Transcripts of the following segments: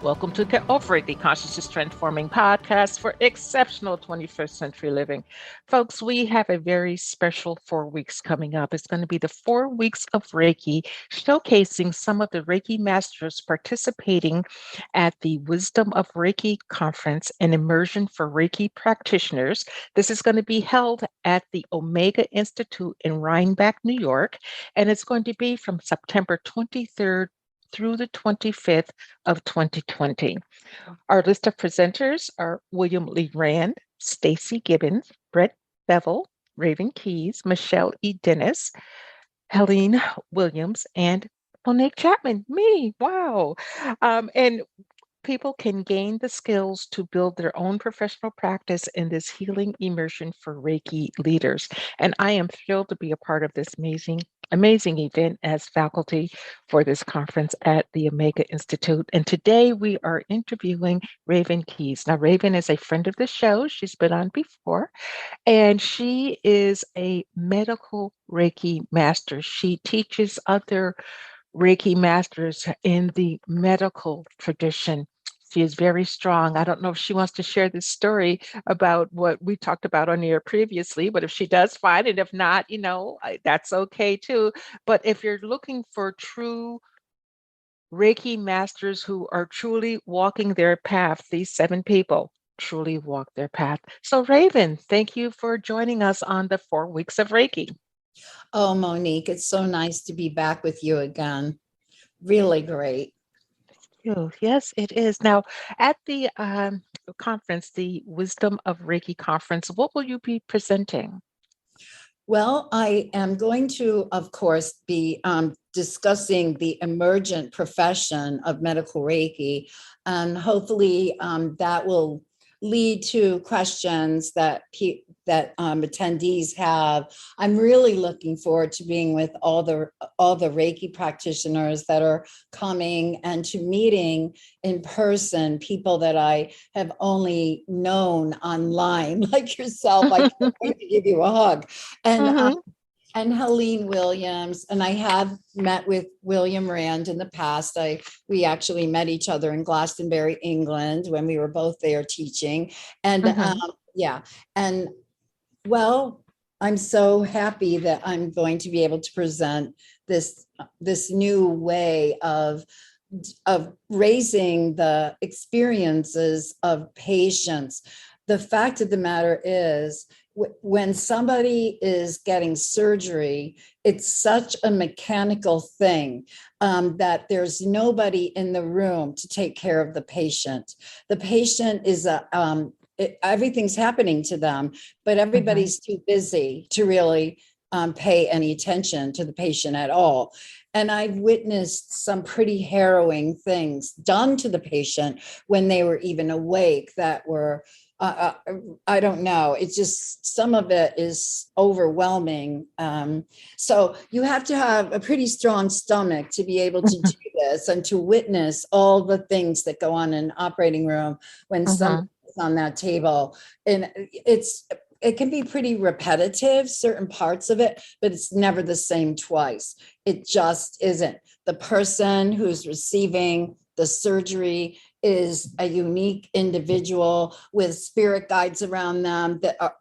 Welcome to Get Over It, the consciousness transforming podcast for exceptional 21st century living. Folks, we have a very special 4 weeks coming up. It's going to be the 4 weeks of Reiki, showcasing some of the Reiki Masters participating at the Wisdom of Reiki Conference and Immersion for Reiki practitioners. This is going to be held at the Omega Institute in Rhinebeck, New York, and it's going to be from September 23rd through the 25th of 2020. Our list of presenters are William Lee Rand, Stacey Gibbons, Brett Bevell, Raven Keys, Michèle E. Denis, Helene Williams, and Monique Chapman, me. Wow. And people can gain the skills to build their own professional practice in this healing immersion for Reiki leaders. And I am thrilled to be a part of this amazing event as faculty for this conference at the Omega Institute. And today we are interviewing Raven Keys. Now, Raven is a friend of the show. She's been on before, and she is a medical Reiki master. She teaches other Reiki masters in the medical tradition. She is very strong. I don't know if she wants to share this story about what we talked about on air previously, but if she does, fine. And if not, that's okay too. But if you're looking for true Reiki masters who are truly walking their path, these 7 people truly walk their path. So Raven, thank you for joining us on the 4 weeks of Reiki. Oh, Monique, it's so nice to be back with you again. Really great. Yes, it is. Now, at the conference, the Wisdom of Reiki conference, what will you be presenting? Well, I am going to, of course, be discussing the emergent profession of medical Reiki, and hopefully that will lead to questions that attendees have. I'm really looking forward to being with all the Reiki practitioners that are coming, and to meeting in person people that I have only known online, like yourself. I can't wait to give you a hug. And Helene Williams, and I have met with William Rand in the past. We actually met each other in Glastonbury, England, when we were both there teaching. And and well, I'm so happy that I'm going to be able to present this new way of raising the experiences of patients. The fact of the matter is, when somebody is getting surgery, it's such a mechanical thing that there's nobody in the room to take care of the patient. The patient is everything's happening to them, but everybody's too busy to really pay any attention to the patient at all. And I've witnessed some pretty harrowing things done to the patient when they were even awake that were, I don't know. It's just, some of it is overwhelming. So you have to have a pretty strong stomach to be able to do this and to witness all the things that go on in an operating room when somebody's on that table. And it can be pretty repetitive, certain parts of it, but it's never the same twice. It just isn't. The person who's receiving the surgery is a unique individual with spirit guides around them that are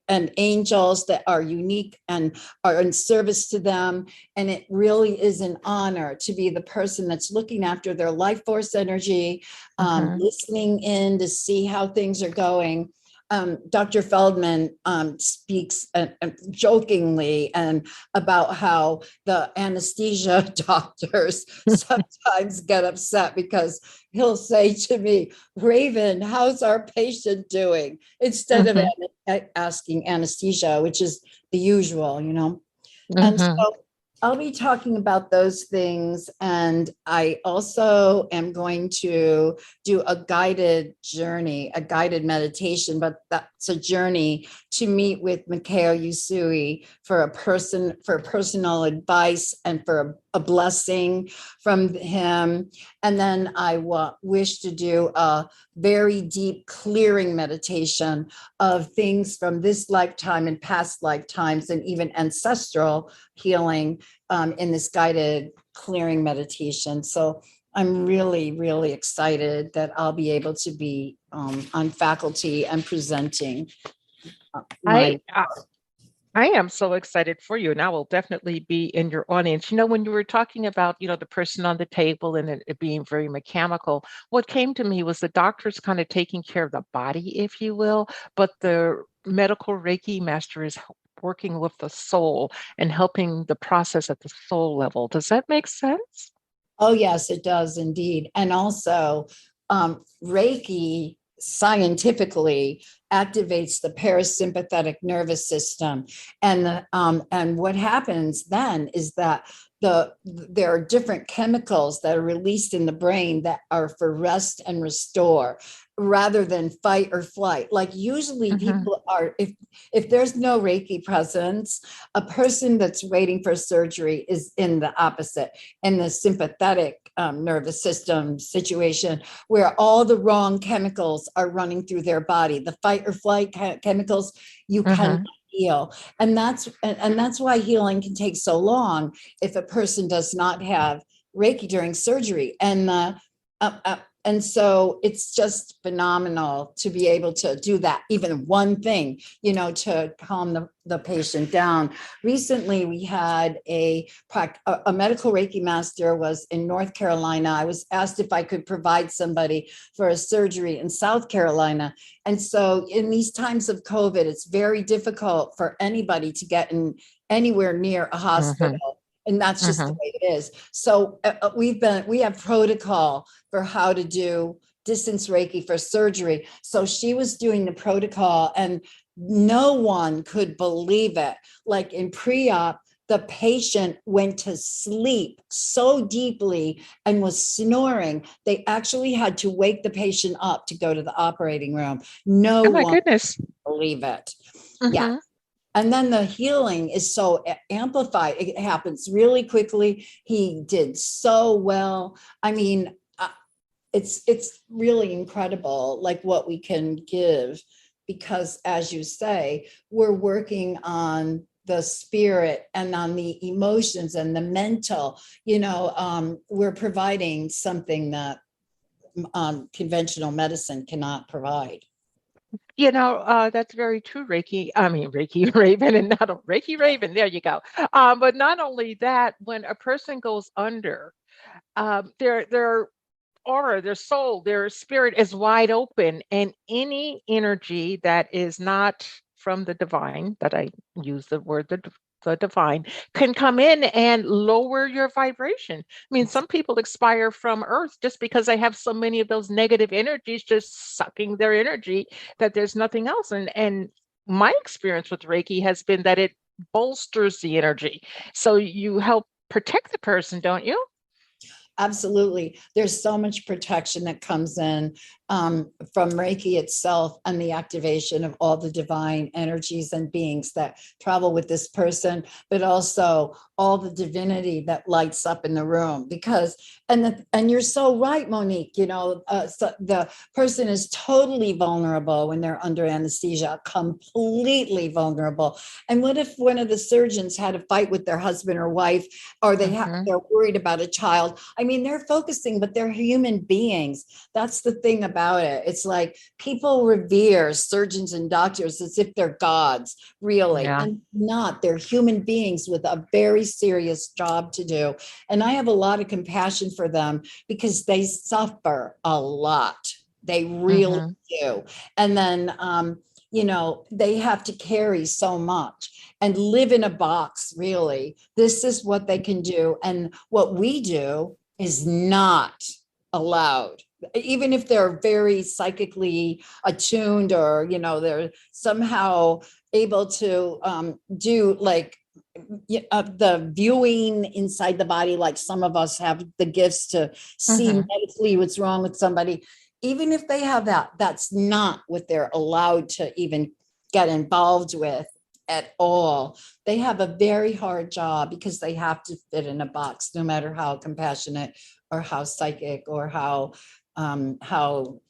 and angels that are unique and are in service to them. And it really is an honor to be the person that's looking after their life force energy, listening in to see how things are going. Dr. Feldman speaks jokingly about how the anesthesia doctors sometimes get upset because he'll say to me, Raven, how's our patient doing? Instead of asking anesthesia, which is the usual, And so I'll be talking about those things. And I also am going to do a guided journey, a guided meditation, but that's a journey to meet with Mikhail Usui for personal advice and for a blessing from him. And then I wish to do a very deep clearing meditation of things from this lifetime and past lifetimes and even ancestral healing in this guided clearing meditation. So I'm really, really excited that I'll be able to be on faculty and presenting I, my. I I am so excited for you, and I will definitely be in your audience. When you were talking about, the person on the table and it being very mechanical, what came to me was the doctor's kind of taking care of the body, if you will, but the medical Reiki master is working with the soul and helping the process at the soul level. Does that make sense? Oh, yes, it does indeed. And also, Reiki scientifically activates the parasympathetic nervous system. And what happens then is that there are different chemicals that are released in the brain that are for rest and restore rather than fight or flight. Like usually Mhm. people are, if there's no Reiki presence, a person that's waiting for surgery is in the opposite, in the sympathetic nervous system situation, where all the wrong chemicals are running through their body. The fight or flight chemicals you can Mhm. heal. And that's why healing can take so long if a person does not have Reiki during surgery. And so it's just phenomenal to be able to do that, even one thing, to calm the patient down. Recently, we had a medical Reiki master was in North Carolina. I was asked if I could provide somebody for a surgery in South Carolina. And so in these times of COVID, it's very difficult for anybody to get in anywhere near a Mhm. hospital. And that's just the Mhm. way it is. So we have protocol for how to do distance Reiki for surgery. So she was doing the protocol and no one could believe it. Like in pre-op, the patient went to sleep so deeply and was snoring. They actually had to wake the patient up to go to the operating room. No Oh my one goodness. could believe it. Yeah. Mhm. And then the healing is so amplified. It happens really quickly. He did so well. I mean, it's really incredible, like what we can give, because as you say, we're working on the spirit and on the emotions and the mental. We're providing something that conventional medicine cannot provide. That's very true, Reiki. I mean, Reiki Raven and not a Reiki Raven. There you go. But not only that, when a person goes under, their aura, their soul, their spirit is wide open, and any energy that is not from the divine, that I use the word the divine, can come in and lower your vibration. I mean, some people expire from Earth just because they have so many of those negative energies just sucking their energy that there's nothing else. And my experience with Reiki has been that it bolsters the energy. So you help protect the person, don't you? Absolutely. There's so much protection that comes in from Reiki itself and the activation of all the divine energies and beings that travel with this person, but also all the divinity that lights up in the room. Because, and you're so right, Monique, so the person is totally vulnerable when they're under anesthesia, completely vulnerable. And what if one of the surgeons had a fight with their husband or wife, or Mhm. they're worried about a child? I mean, they're focusing, but they're human beings. That's the thing about it. It's like people revere surgeons and doctors as if they're gods, really, Yeah. and not. They're human beings with a very serious job to do. And I have a lot of compassion for them because they suffer a lot. They really Mhm. do. And then, they have to carry so much and live in a box, really. This is what they can do. And what we do is not allowed, even if they're very psychically attuned, or they're somehow able to do like the viewing inside the body, like some of us have the gifts to see Mhm. medically what's wrong with somebody. Even if they have that, that's not what they're allowed to even get involved with at all. They have a very hard job because they have to fit in a box, no matter how compassionate or how psychic or how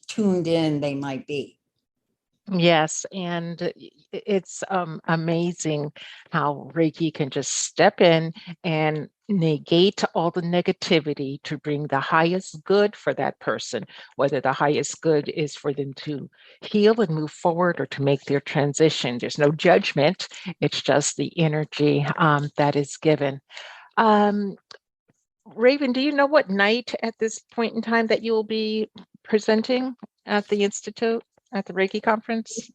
tuned in they might be. Yes, and it's amazing how Reiki can just step in and negate all the negativity to bring the highest good for that person, whether the highest good is for them to heal and move forward or to make their transition. There's no judgment, it's just the energy that is given. Um, Raven, do you know what night at this point in time that you will be presenting at the Institute, at the Reiki conference?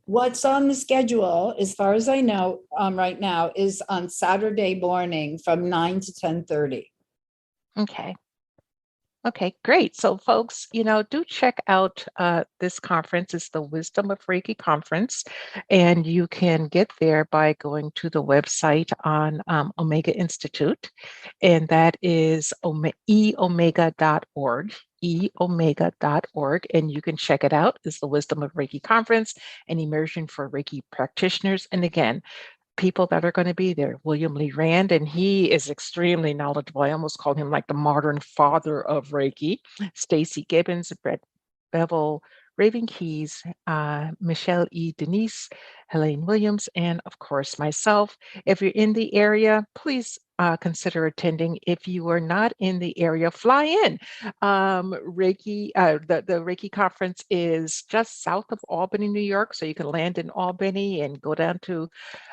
What's on the schedule, as far as I know, right now, is on Saturday morning from 9 to 10:30. Okay. Okay, great. So, folks, do check out this conference. It's the Wisdom of Reiki Conference, and you can get there by going to the website on Omega Institute, and that is eomega.org. eomega.org, and you can check it out. It's the Wisdom of Reiki Conference, an immersion for Reiki practitioners. And again, people that are going to be there. William Lee Rand, and he is extremely knowledgeable. I almost call him like the modern father of Reiki. Stacey Gibbons, Bevell, Raven Keys, Michèle E. Denis, Helene Williams, and of course myself. If you're in the area, please consider attending. If you are not in the area, fly in. Reiki, the Reiki conference is just south of Albany, New York, so you can land in Albany and go down to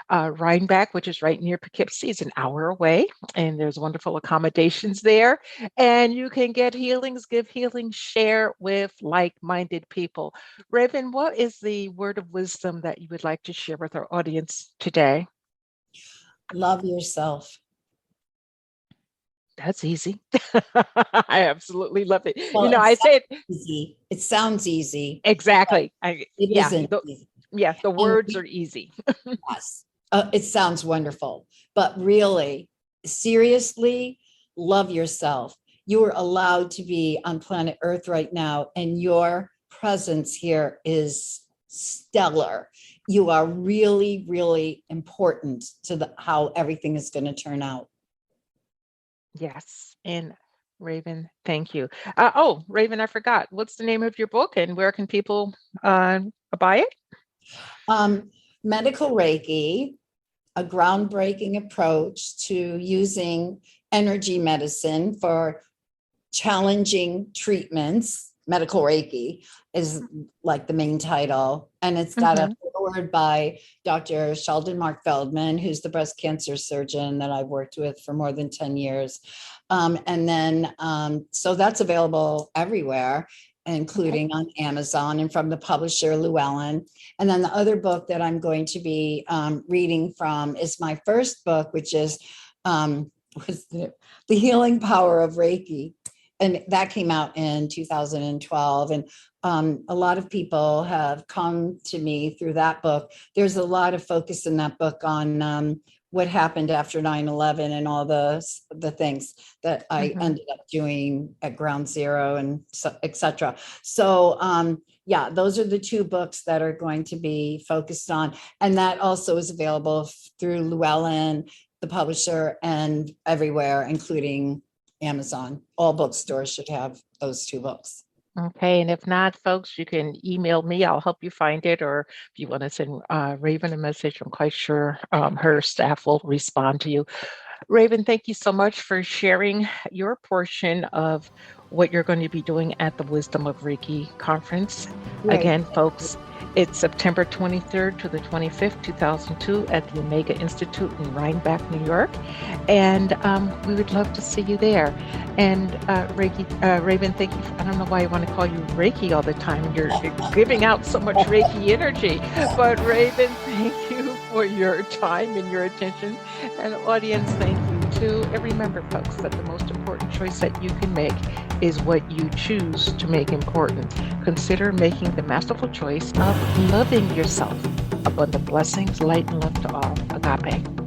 Rhinebeck, which is right near Poughkeepsie. It's an hour away, and there's wonderful accommodations there. And you can get healings, give healings, share with like-minded people. Raven, what is the word of wisdom that you would like to share with our audience today? Love yourself. That's easy. I absolutely love it. Well, I say it easy. It sounds easy. exactly. It Yeah, isn't easy. Yeah, the words are easy. Yes. It sounds wonderful, but really, seriously, love yourself. You are allowed to be on planet Earth right now, and your presence here is stellar. You are really, really important to how everything is going to turn out. Yes. And Raven, thank you. Raven, I forgot. What's the name of your book and where can people buy it? Medical Reiki, a groundbreaking approach to using energy medicine for challenging treatments. Medical Reiki is like the main title, and it's got a foreword by Dr. Sheldon Mark Feldman, who's the breast cancer surgeon that I've worked with for more than 10 years. So that's available everywhere, including on Amazon, and from the publisher Llewellyn. And then the other book that I'm going to be reading from is my first book, which is The Healing Power of Reiki. And that came out in 2012. And a lot of people have come to me through that book. There's a lot of focus in that book on what happened after 9/11 and all the things that I ended up doing at Ground Zero and et cetera. So yeah, those are the two books that are going to be focused on. And that also is available through Llewellyn, the publisher, and everywhere, including Amazon. All bookstores should have those two books. Okay, and if not, folks, you can email me. I'll help you find it. Or if you want to send Raven a message, I'm quite sure her staff will respond to you. Raven, thank you so much for sharing your portion of what you're going to be doing at the Wisdom of Reiki conference. Right. Again, folks, it's September 23rd to the 25th, 2002 at the Omega Institute in Rhinebeck, New York. And we would love to see you there. And Raven, thank you. I don't know why I want to call you Reiki all the time. You're giving out so much Reiki energy. But Raven, thank you for your time and your attention. And audience, thank you too. And remember, folks, that the most important choice that you can make is what you choose to make important. Consider making the masterful choice of loving yourself. Abundant blessings, light and love to all. Agape.